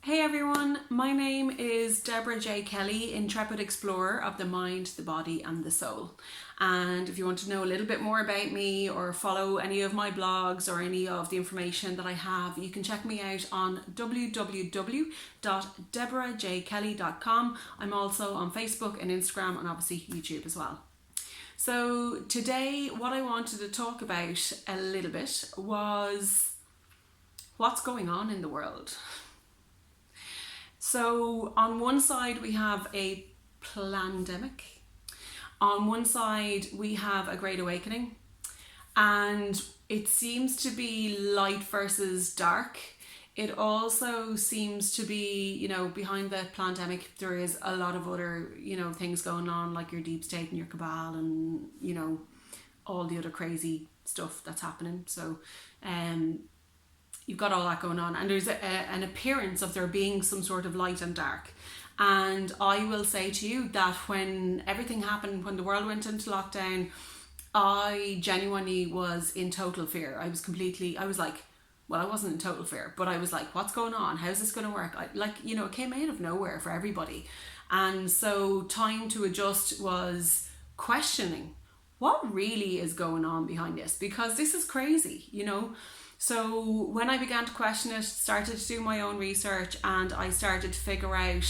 Hey everyone, my name is Deborah J. Kelly, intrepid explorer of the mind, the body and the soul. And if you want to know a little bit more about me or follow any of my blogs or any of the information that I have, you can check me out on www.deborahjkelly.com. I'm also on Facebook and Instagram and obviously YouTube as well. So today what I wanted to talk about a little bit was what's going on in the world. So on one side we have a pandemic, on one side we have a great awakening, and it seems to be light versus dark. It also seems to be, behind the pandemic there is a lot of other, things going on, like your deep state and your cabal and, all the other crazy stuff that's happening. So you've got all that going on, and there's an appearance of there being some sort of light and dark. And I will say to you that when everything happened, when the world went into lockdown, I genuinely was in total fear. I was like, well, I wasn't in total fear, but I was like, what's going on? How's this going to work? It came out of nowhere for everybody. And so time to adjust was questioning what really is going on behind this, because this is crazy, So when I began to question it, started to do my own research, and I started to figure out,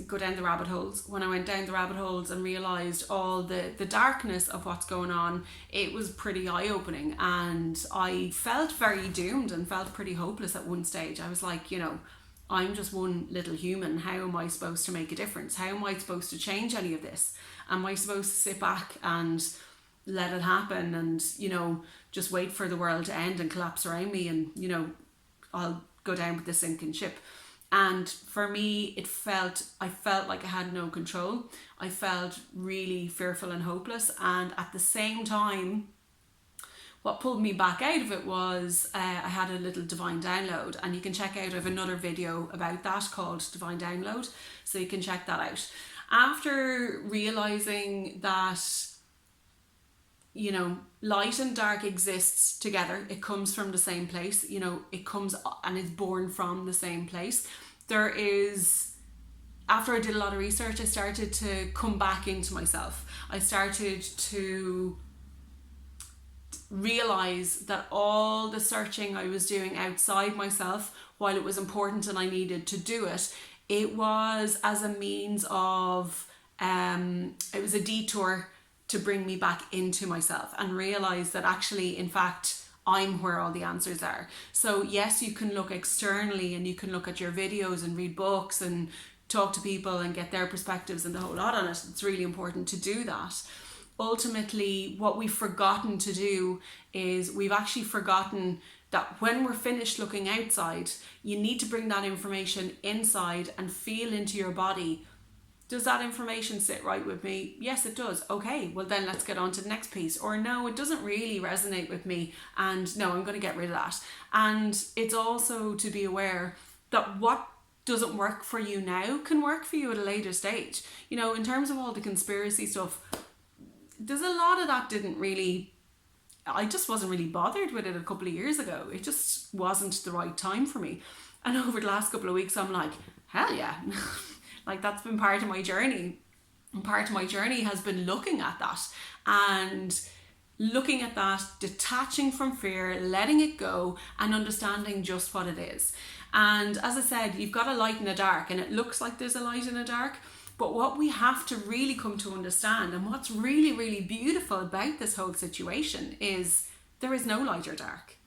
go down the rabbit holes. When I went down the rabbit holes and realised all the darkness of what's going on, it was pretty eye-opening, and I felt very doomed and felt pretty hopeless at one stage. I was like, I'm just one little human. How am I supposed to make a difference? How am I supposed to change any of this? Am I supposed to sit back and let it happen and, just wait for the world to end and collapse around me and, I'll go down with the sinking ship? And for me, I felt like I had no control. I felt really fearful and hopeless. And at the same time, what pulled me back out of it was I had a little divine download, and you can check out, I have another video about that called Divine Download, so you can check that out. After realizing that, light and dark exists together, it comes from the same place, it comes and is born from the same place. After I did a lot of research, I started to come back into myself. I started to realize that all the searching I was doing outside myself, while it was important and I needed to do it, it was as a means of, it was a detour to bring me back into myself and realize that actually, in fact, I'm where all the answers are. So yes, you can look externally and you can look at your videos and read books and talk to people and get their perspectives and the whole lot on it. It's really important to do that. Ultimately, what we've forgotten to do is we've actually forgotten that when we're finished looking outside, you need to bring that information inside and feel into your body. Does that information sit right with me? Yes, it does. Okay, well then let's get on to the next piece. Or no, it doesn't really resonate with me, and no, I'm going to get rid of that. And it's also to be aware that what doesn't work for you now can work for you at a later stage. In terms of all the conspiracy stuff, there's a lot of that I just wasn't really bothered with it a couple of years ago. It just wasn't the right time for me. And over the last couple of weeks, I'm like, hell yeah. Like, that's been part of my journey. And part of my journey has been looking at that, detaching from fear, letting it go and understanding just what it is. And as I said, you've got a light and a dark, and it looks like there's a light and a dark. But what we have to really come to understand, and what's really, really beautiful about this whole situation, is there is no light or dark.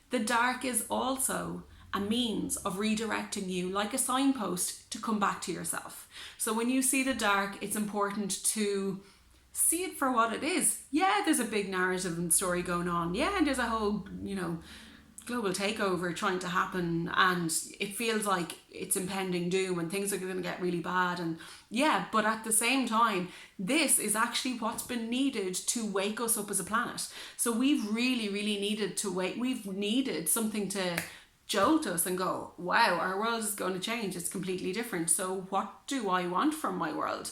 The dark is also a means of redirecting you, like a signpost, to come back to yourself. So when you see the dark, it's important to see it for what it is. Yeah, there's a big narrative and story going on. Yeah, and there's a whole, global takeover trying to happen, and it feels like it's impending doom and things are going to get really bad. And yeah, but at the same time, this is actually what's been needed to wake us up as a planet. So we've really, really needed to wait. We've needed something to jolt us and go, wow, our world is going to change. It's completely different. So what do I want from my world?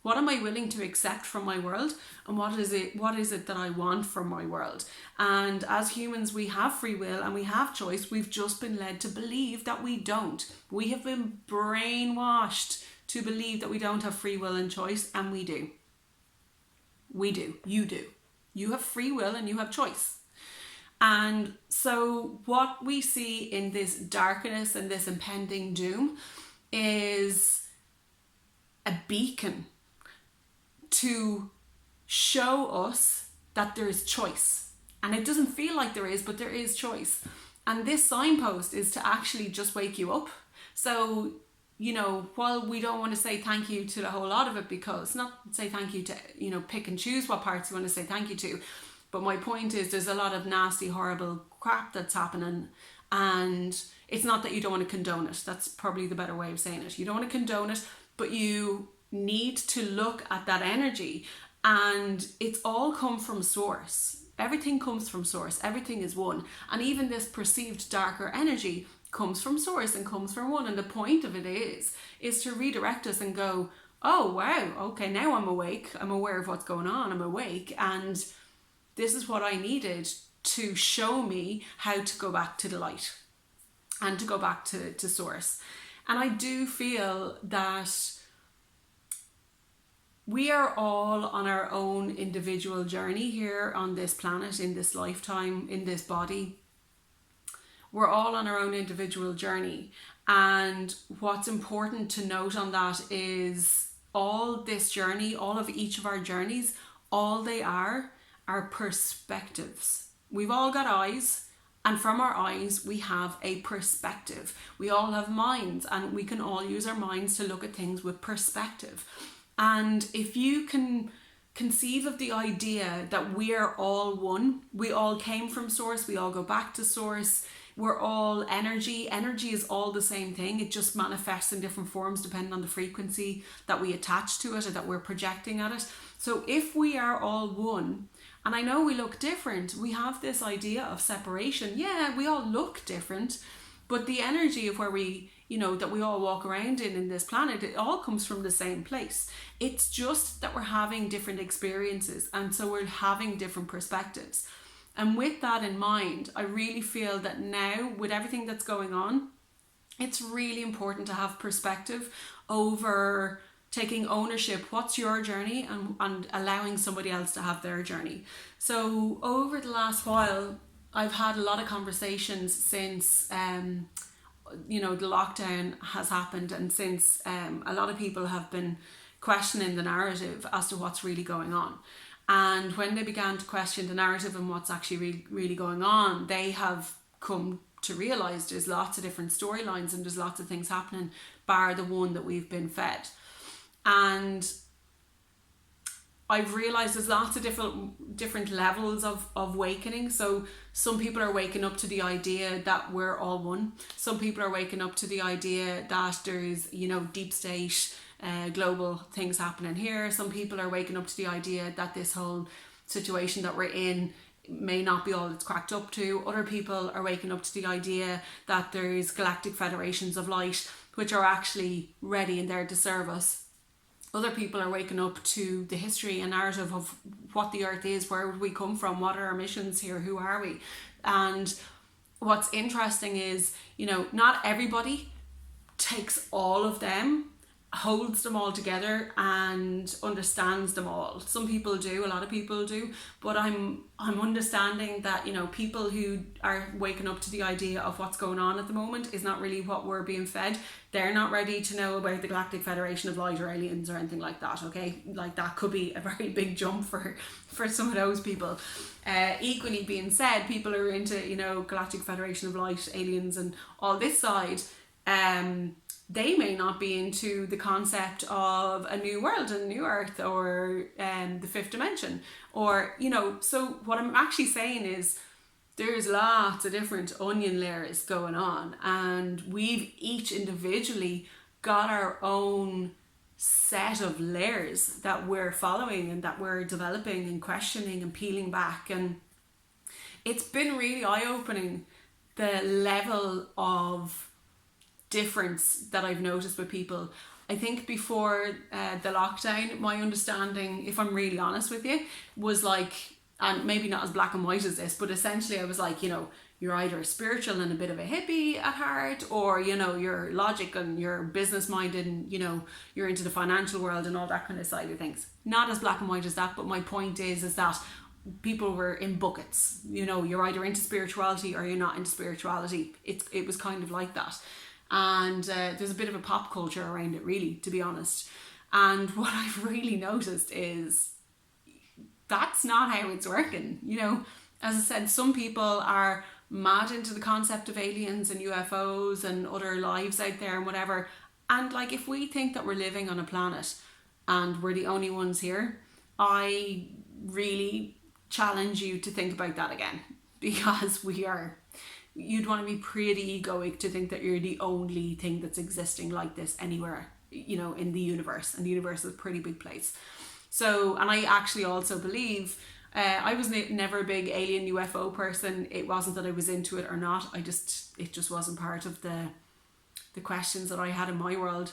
What am I willing to accept from my world, and what is it that I want from my world? And as humans, we have free will and we have choice. We've just been led to believe that we don't. We have been brainwashed to believe that we don't have free will and choice, and we do. We do. You do. You have free will and you have choice. And so what we see in this darkness and this impending doom is a beacon to show us that there is choice. And it doesn't feel like there is, but there is choice. And this signpost is to actually just wake you up. So, you know, while we don't want to say thank you to a whole lot of it, because not say thank you to, you know, pick and choose what parts you want to say thank you to. But my point is there's a lot of nasty, horrible crap that's happening. And it's not that you don't want to condone it. That's probably the better way of saying it. You don't want to condone it, but you need to look at that energy. And it's all come from source. Everything comes from source. Everything is one. And even this perceived darker energy comes from source and comes from one. And the point of it is to redirect us and go, oh, wow, okay, now I'm awake. I'm aware of what's going on. I'm awake. And this is what I needed to show me how to go back to the light and to go back to source. And I do feel that we are all on our own individual journey here on this planet, in this lifetime, in this body. We're all on our own individual journey. And what's important to note on that is all this journey, all of each of our journeys, all they are perspectives. We've all got eyes, and from our eyes we have a perspective. We all have minds, and we can all use our minds to look at things with perspective. And if you can conceive of the idea that we are all one, we all came from source, we all go back to source, we're all energy. Energy is all the same thing. It just manifests in different forms depending on the frequency that we attach to it or that we're projecting at it. So if we are all one, and I know we look different, we have this idea of separation. Yeah, we all look different, but the energy of where we, you know, that we all walk around in this planet, it all comes from the same place. It's just that we're having different experiences, and so we're having different perspectives. And with that in mind, I really feel that now, with everything that's going on, it's really important to have perspective over taking ownership. What's your journey, and allowing somebody else to have their journey. So over the last while, I've had a lot of conversations since you know, the lockdown has happened, and since a lot of people have been questioning the narrative as to what's really going on. And when they began to question the narrative and what's actually really going on, they have come to realise there's lots of different storylines and there's lots of things happening, bar the one that we've been fed. And I've realised there's lots of different levels of awakening. So some people are waking up to the idea that we're all one. Some people are waking up to the idea that there's, you know, deep state, global things happening here. Some people are waking up to the idea that this whole situation that we're in may not be all it's cracked up to. Other people are waking up to the idea that there's galactic federations of light which are actually ready and there to serve us. Other people are waking up to the history and narrative of what the earth is, where we come from, what are our missions here, who are we? And what's interesting is, you know, not everybody takes all of them, holds them all together and understands them all. Some people do, a lot of people do, but I'm understanding that, you know, people who are waking up to the idea of what's going on at the moment is not really what we're being fed. They're not ready to know about the Galactic Federation of Light or aliens or anything like that, okay? Like, that could be a very big jump for some of those people. Equally being said, people who are into, you know, Galactic Federation of Light, aliens and all this side, they may not be into the concept of a new world, a new earth, or the fifth dimension, or, you know. So what I'm actually saying is there's lots of different onion layers going on, and we've each individually got our own set of layers that we're following and that we're developing and questioning and peeling back. And it's been really eye-opening, the level of difference that I've noticed with people. I think before the lockdown, my understanding, if I'm really honest with you, was like, and maybe not as black and white as this, but essentially I was like, you know, you're either spiritual and a bit of a hippie at heart, or, you know, you're logic and you're business minded and, you know, you're into the financial world and all that kind of side of things. Not as black and white as that, but my point is that people were in buckets. You know, you're either into spirituality or you're not into spirituality. It was kind of like that. And there's a bit of a pop culture around it, really, to be honest. And what I've really noticed is that's not how it's working. You know, as I said, some people are mad into the concept of aliens and UFOs and other lives out there and whatever. And like, if we think that we're living on a planet and we're the only ones here, I really challenge you to think about that again, because you'd want to be pretty egoic to think that you're the only thing that's existing like this anywhere, you know, in the universe. And the universe is a pretty big place. So, and I actually also believe, I was never a big alien UFO person. It wasn't that I was into it or not. It just wasn't part of the questions that I had in my world.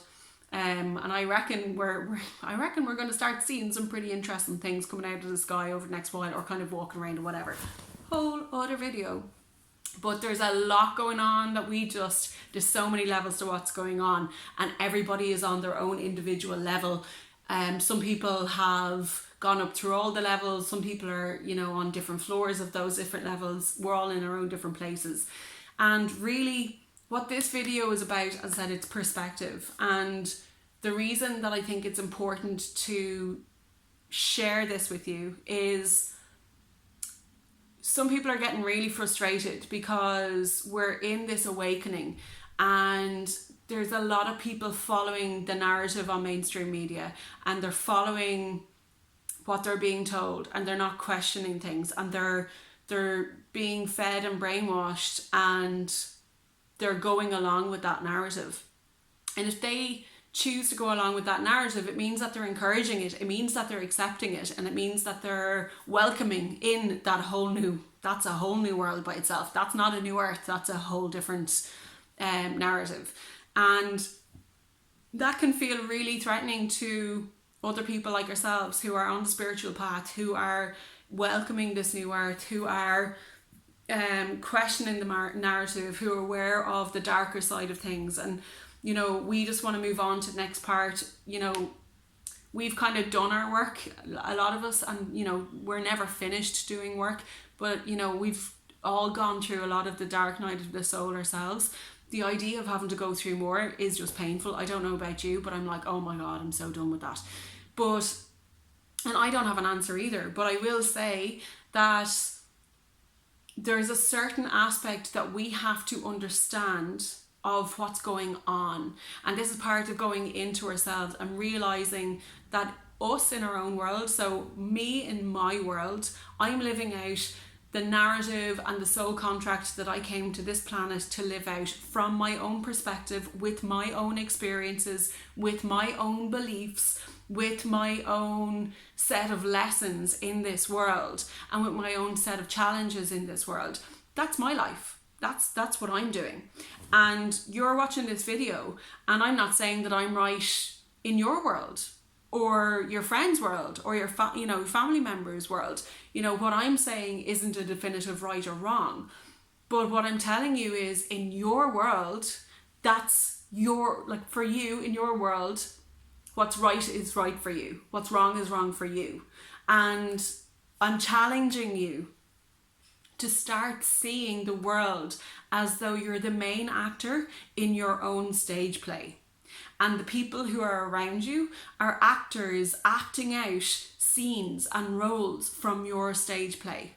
And I reckon we're going to start seeing some pretty interesting things coming out of the sky over the next while, or kind of walking around or whatever. Whole other video. But there's a lot going on that there's so many levels to what's going on, and everybody is on their own individual level. Some people have gone up through all the levels. Some people are, you know, on different floors of those different levels. We're all in our own different places. And really what this video is about, as I said, it's perspective. And the reason that I think it's important to share this with you is some people are getting really frustrated because we're in this awakening, and there's a lot of people following the narrative on mainstream media, and they're following what they're being told, and they're not questioning things, and they're being fed and brainwashed, and they're going along with that narrative. And if they choose to go along with that narrative, it means that they're encouraging it, it means that they're accepting it, and it means that they're welcoming in that's a whole new world by itself. That's not a new earth, that's a whole different narrative. And that can feel really threatening to other people like ourselves who are on the spiritual path, who are welcoming this new earth, who are questioning the narrative, who are aware of the darker side of things. And, you know, we just want to move on to the next part. You know, we've kind of done our work, a lot of us, and, you know, we're never finished doing work, but, you know, we've all gone through a lot of the dark night of the soul ourselves. The idea of having to go through more is just painful. I don't know about you, but I'm like, oh my God, I'm so done with that. And I don't have an answer either, but I will say that there's a certain aspect that we have to understand of what's going on. And this is part of going into ourselves and realizing that us in our own world, so me in my world, I'm living out the narrative and the soul contract that I came to this planet to live out from my own perspective, with my own experiences, with my own beliefs, with my own set of lessons in this world, and with my own set of challenges in this world. That's my life. That's what I'm doing. And you're watching this video, and I'm not saying that I'm right in your world, or your friend's world, or your family member's world. You know, what I'm saying isn't a definitive right or wrong. But what I'm telling you is, in your world, that's for you, in your world, what's right is right for you. What's wrong is wrong for you. And I'm challenging you to start seeing the world as though you're the main actor in your own stage play. And the people who are around you are actors acting out scenes and roles from your stage play.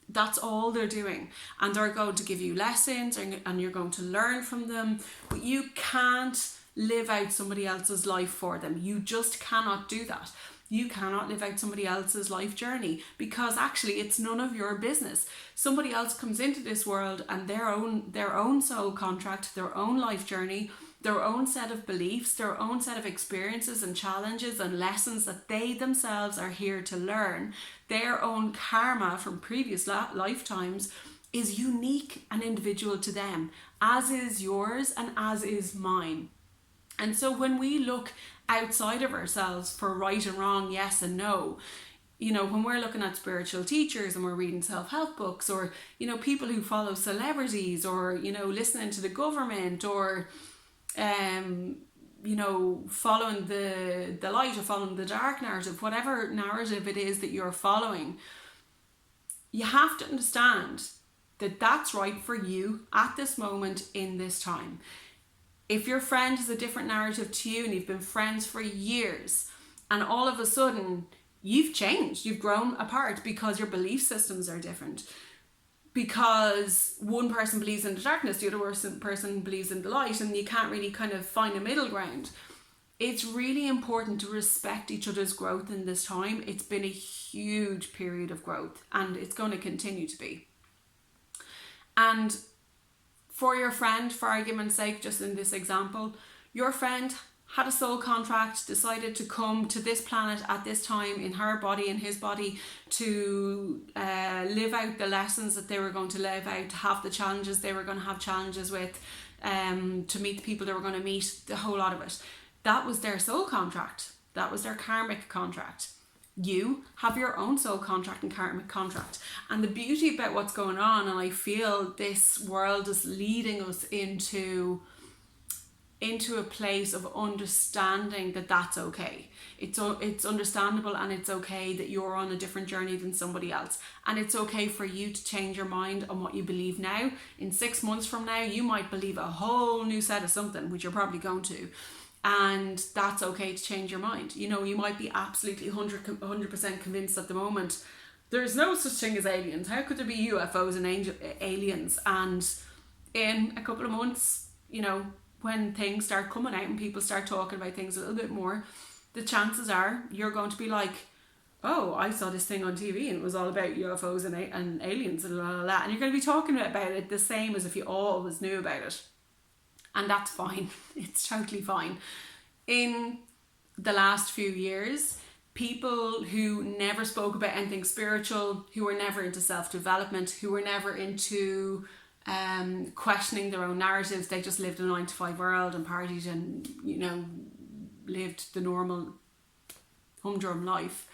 That's all they're doing. And they're going to give you lessons, and you're going to learn from them. But you can't live out somebody else's life for them. You just cannot do that. You cannot live out somebody else's life journey, because actually it's none of your business. Somebody else comes into this world, and their own soul contract, their own life journey, their own set of beliefs, their own set of experiences and challenges and lessons that they themselves are here to learn, their own karma from previous lifetimes is unique and individual to them, as is yours and as is mine. And so when we look outside of ourselves for right and wrong, yes and no, you know, when we're looking at spiritual teachers and we're reading self-help books, or, you know, people who follow celebrities, or, you know, listening to the government, or, you know, following the light or following the dark narrative, whatever narrative it is that you're following, you have to understand that that's right for you at this moment in this time. If your friend has a different narrative to you and you've been friends for years, and all of a sudden you've changed, you've grown apart because your belief systems are different, because one person believes in the darkness, the other person believes in the light, and you can't really kind of find a middle ground. It's really important to respect each other's growth in this time. It's been a huge period of growth, and it's going to continue to be. And for your friend, for argument's sake, just in this example, your friend had a soul contract, decided to come to this planet at this time in her body and his body to live out the lessons that they were going to live out, to have the challenges they were going to have challenges with, to meet the people they were going to meet, the whole lot of it. That was their soul contract. That was their karmic contract. You have your own soul contract and karmic contract. And the beauty about what's going on, and I feel this world is leading us into a place of understanding that that's okay. It's understandable, and it's okay that you're on a different journey than somebody else. And it's okay for you to change your mind on what you believe now. In 6 months from now, you might believe a whole new set of something, which you're probably going to. And that's okay to change your mind. You know, you might be absolutely 100% convinced at the moment there's no such thing as aliens. How could there be UFOs and aliens? And in a couple of months, you know, when things start coming out and people start talking about things a little bit more, the chances are you're going to be like, oh, I saw this thing on TV and it was all about UFOs and aliens and blah, blah, blah. And you're going to be talking about it the same as if you always knew about it. And that's fine. It's totally fine. In the last few years, people who never spoke about anything spiritual, who were never into self-development, who were never into questioning their own narratives, they just lived a 9-to-5 world and partied and, you know, lived the normal humdrum life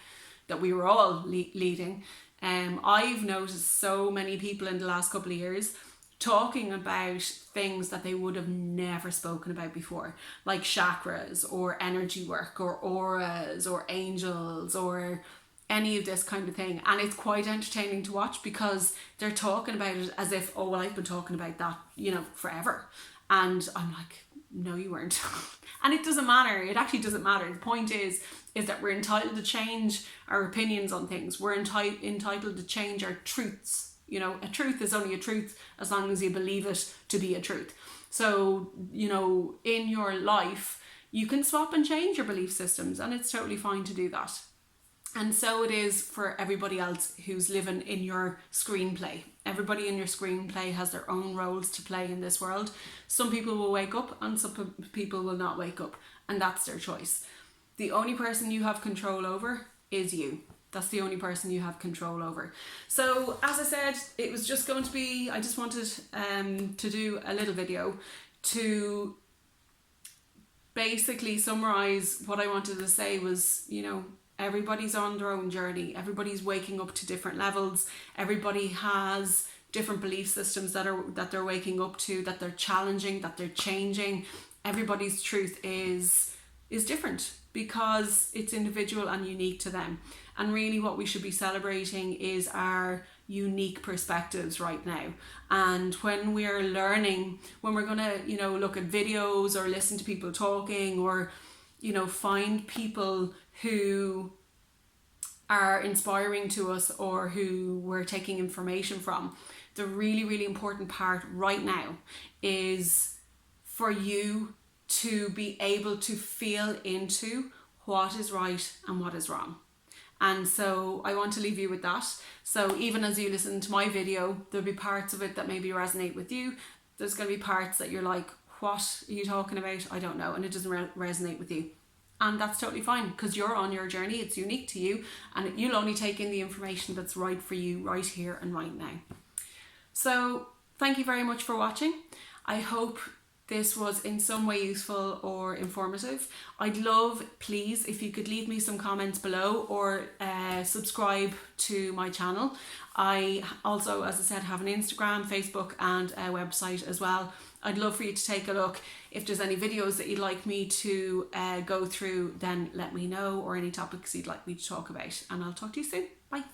that we were all leading. I've noticed so many people in the last couple of years talking about things that they would have never spoken about before, like chakras or energy work or auras or angels or any of this kind of thing. And it's quite entertaining to watch because they're talking about it as if, oh, well, I've been talking about that, you know, forever. And I'm like, no, you weren't. And it doesn't matter. It actually doesn't matter. The point is that we're entitled to change our opinions on things. We're entitled to change our truths. You know, a truth is only a truth as long as you believe it to be a truth. So, you know, in your life, you can swap and change your belief systems, and it's totally fine to do that. And so it is for everybody else who's living in your screenplay. Everybody in your screenplay has their own roles to play in this world. Some people will wake up and some people will not wake up, and that's their choice. The only person you have control over is you. That's the only person you have control over. So as I said, it was just going to be, I just wanted to do a little video to basically summarize what I wanted to say was, you know, everybody's on their own journey. Everybody's waking up to different levels. Everybody has different belief systems that they're waking up to, that they're challenging, that they're changing. Everybody's truth is different because it's individual and unique to them. And really what we should be celebrating is our unique perspectives right now. And when we're learning, when we're going to, you know, look at videos or listen to people talking or, you know, find people who are inspiring to us or who we're taking information from, the really, really important part right now is for you to be able to feel into what is right and what is wrong. And so I want to leave you with that. So even as you listen to my video, there'll be parts of it that maybe resonate with you. There's going to be parts that you're like, what are you talking about? I don't know. And it doesn't resonate with you. And that's totally fine because you're on your journey. It's unique to you and you'll only take in the information that's right for you right here and right now. So thank you very much for watching. I hope this was in some way useful or informative. I'd love, please, if you could leave me some comments below or subscribe to my channel. I also, as I said, have an Instagram, Facebook and a website as well. I'd love for you to take a look. If there's any videos that you'd like me to go through, then let me know, or any topics you'd like me to talk about, and I'll talk to you soon. Bye.